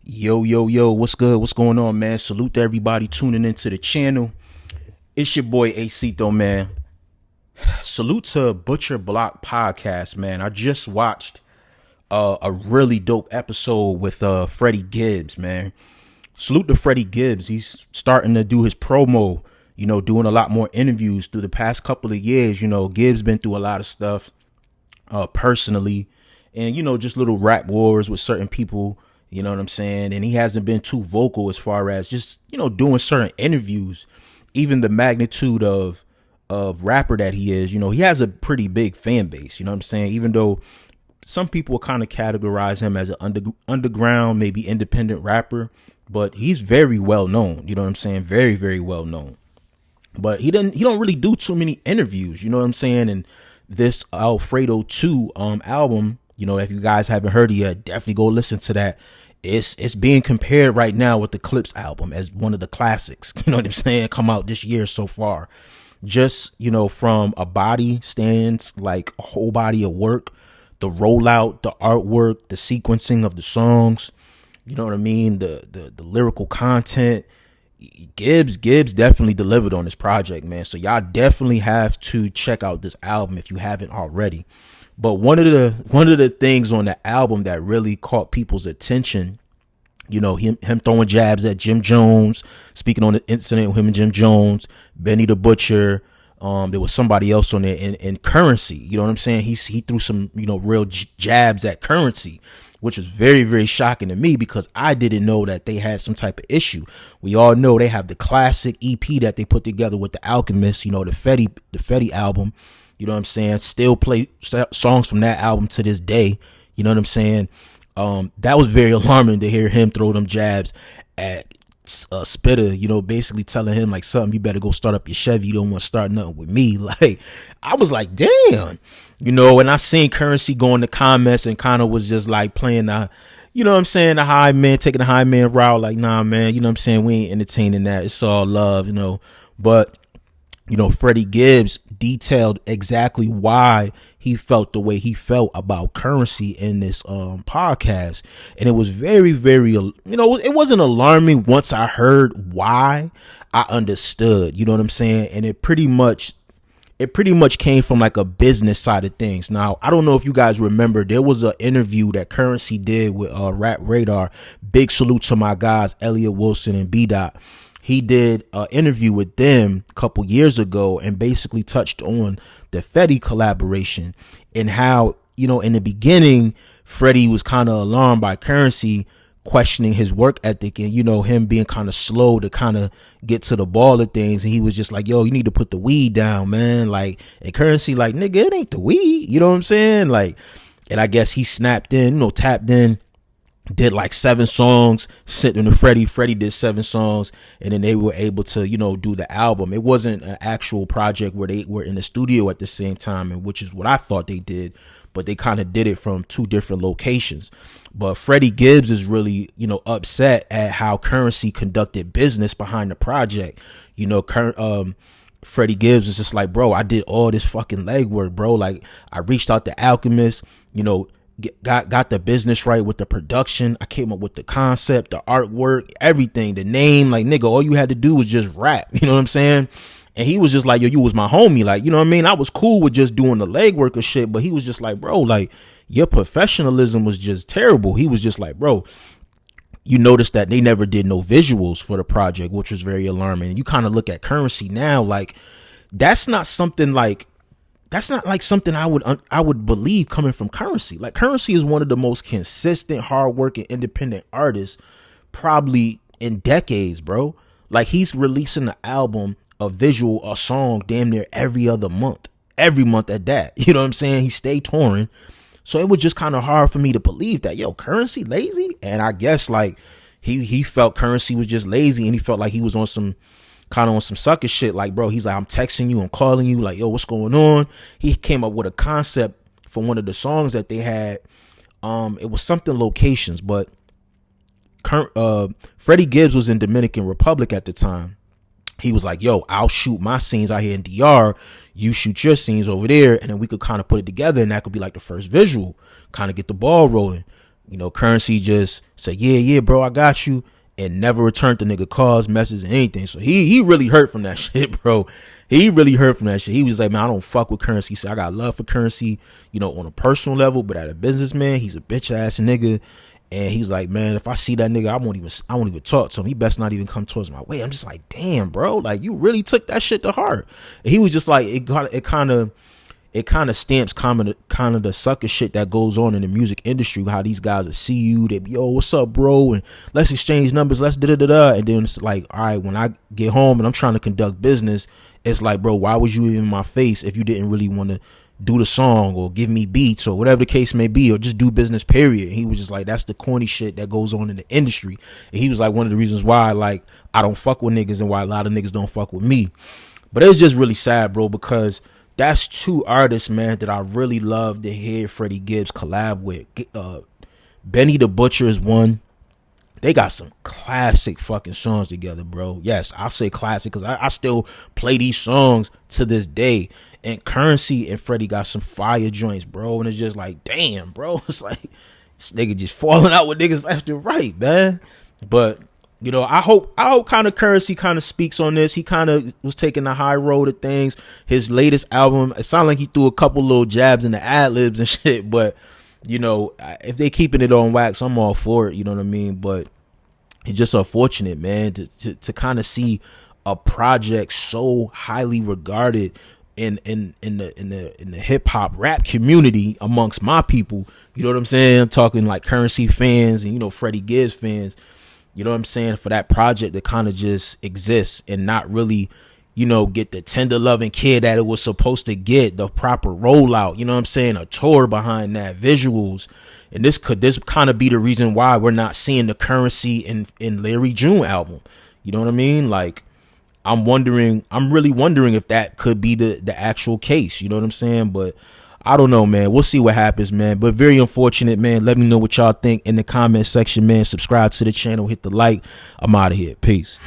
Yo, what's good? What's going on, man? Salute to everybody tuning into the channel. It's your boy Acito, man. Salute to Butcher Block Podcast, man. I just watched a really dope episode with Freddie Gibbs, man. Salute to Freddie Gibbs. He's starting to do his promo, doing a lot more interviews through the past couple of years. Gibbs been through a lot of stuff personally and, just little rap wars with certain people. You know what I'm saying? And he hasn't been too vocal as far as just, doing certain interviews, even the magnitude of rapper that he is. He has a pretty big fan base. You know what I'm saying? Even though some people kind of categorize him as an underground, maybe independent rapper, but he's very well known. You know what I'm saying? Very, very well known. But he don't really do too many interviews. You know what I'm saying? And this Alfredo 2 album, if you guys haven't heard it yet, definitely go listen to that. It's being compared right now with the Clips album as one of the classics. You know what I'm saying? Come out this year so far. Just, from a body stands, like a whole body of work, the rollout, the artwork, the sequencing of the songs, you know what I mean? The lyrical content. Gibbs definitely delivered on this project, man. So y'all definitely have to check out this album if you haven't already. But one of the things on the album that really caught people's attention, him throwing jabs at Jim Jones, speaking on the incident with him and Jim Jones, Benny the Butcher. There was somebody else on there in Currensy. You know what I'm saying? He threw some, real jabs at Currensy, which was very, very shocking to me because I didn't know that they had some type of issue. We all know they have the classic EP that they put together with the Alchemist, the Freddy album. You know what I'm saying? Still play songs from that album to this day. You know what I'm saying? That was very alarming to hear him throw them jabs at Spitter, basically telling him like something, you better go start up your Chevy. You don't want to start nothing with me. Like, I was like, damn, and I seen Currensy go in the comments and kind of was just like playing the, the high man, taking the high man route. Like, nah, man, we ain't entertaining that. It's all love, but Freddie Gibbs detailed exactly why he felt the way he felt about Currensy in this podcast. And it was very, very, it wasn't alarming once I heard why. I understood, you know what I'm saying? And it pretty much came from like a business side of things. Now, I don't know if you guys remember, there was an interview that Currensy did with Rap Radar. Big salute to my guys, Elliot Wilson and B-Dot. He did an interview with them a couple years ago and basically touched on the Freddy collaboration and how, in the beginning, Freddie was kind of alarmed by Currensy questioning his work ethic and, him being kind of slow to kind of get to the ball of things. And he was just like, yo, you need to put the weed down, man. Like, and Currensy like, nigga, it ain't the weed. You know what I'm saying? Like, and I guess he snapped in, tapped in. Did like 7 songs, sent them to Freddie. Freddie did 7 songs, and then they were able to, do the album. It wasn't an actual project where they were in the studio at the same time, and which is what I thought they did, but they kind of did it from 2 different locations. But Freddie Gibbs is really, upset at how Currensy conducted business behind the project. Freddie Gibbs is just like, bro, I did all this fucking legwork, bro. Like, I reached out to Alchemist, got the business right with the production. I came up with the concept, the artwork, everything, the name. Like, nigga, all you had to do was just rap. You know what I'm saying? And he was just like, yo, you was my homie. Like, you know what I mean? I was cool with just doing the legwork of shit, but he was just like, bro, like, your professionalism was just terrible. He was just like, bro, you notice that they never did no visuals for the project, which was very alarming. And you kind of look at Currensy now, like, that's not like something I would believe coming from Currensy. Like, Currensy is one of the most consistent, hardworking, independent artists probably in decades, bro. Like, he's releasing an album, a song damn near every month at that. You know what I'm saying? He stayed touring. So it was just kind of hard for me to believe that, yo, Currensy lazy? And I guess like he felt Currensy was just lazy, and he felt like he was on some sucker shit. Like, bro, he's like, I'm texting you, I'm calling you, like, yo, what's going on? He came up with a concept for one of the songs that they had. It was something locations, but Freddie Gibbs was in Dominican Republic at the time. He was like, yo, I'll shoot my scenes out here in DR, you shoot your scenes over there, and then we could kind of put it together, and that could be like the first visual, kind of get the ball rolling. Currency just said, yeah, bro, I got you, and never returned the nigga calls, messages, and anything. So he really hurt from that shit, bro. He really hurt from that shit. He was like, man, I don't fuck with Currency. He said, I got love for Currency, on a personal level, but at a businessman, he's a bitch ass nigga. And he was like, man, if I see that nigga, I won't even talk to him. He best not even come towards my way. I'm just like, damn, bro, like you really took that shit to heart. And he was just like, it kind of stamps kind of the sucker shit that goes on in the music industry. How these guys will see you, they be, yo, what's up, bro? And let's exchange numbers, let's da-da-da-da. And then it's like, all right, when I get home and I'm trying to conduct business, it's like, bro, why was you in my face if you didn't really want to do the song or give me beats or whatever the case may be, or just do business, period. And he was just like, that's the corny shit that goes on in the industry. And he was like, one of the reasons why, like, I don't fuck with niggas and why a lot of niggas don't fuck with me. But it's just really sad, bro, because that's two artists, man, that I really love to hear Freddie Gibbs collab with. Benny the Butcher is one. They got some classic fucking songs together, bro. Yes, I'll say classic because I still play these songs to this day. And Currensy and Freddie got some fire joints, bro. And it's just like, damn, bro. It's like this nigga just falling out with niggas left and right, man. But I hope kind of Currensy kind of speaks on this. He kind of was taking the high road of things. His latest album, it sounded like he threw a couple little jabs in the ad libs and shit. But if they keeping it on wax, I'm all for it. You know what I mean? But it's just unfortunate, man, to kind of see a project so highly regarded in the hip hop rap community amongst my people. You know what I'm saying? I'm talking like Currensy fans and Freddie Gibbs fans. You know what I'm saying? For that project to kind of just exist and not really, get the tender loving care that it was supposed to get, the proper rollout, you know what I'm saying? A tour behind that, visuals. And this kind of be the reason why we're not seeing the Currensy in Larry June album. You know what I mean? Like, I'm really wondering if that could be the actual case. You know what I'm saying? But I don't know, man. We'll see what happens, man. But very unfortunate, man. Let me know what y'all think in the comment section, man. Subscribe to the channel. Hit the like. I'm out of here. Peace.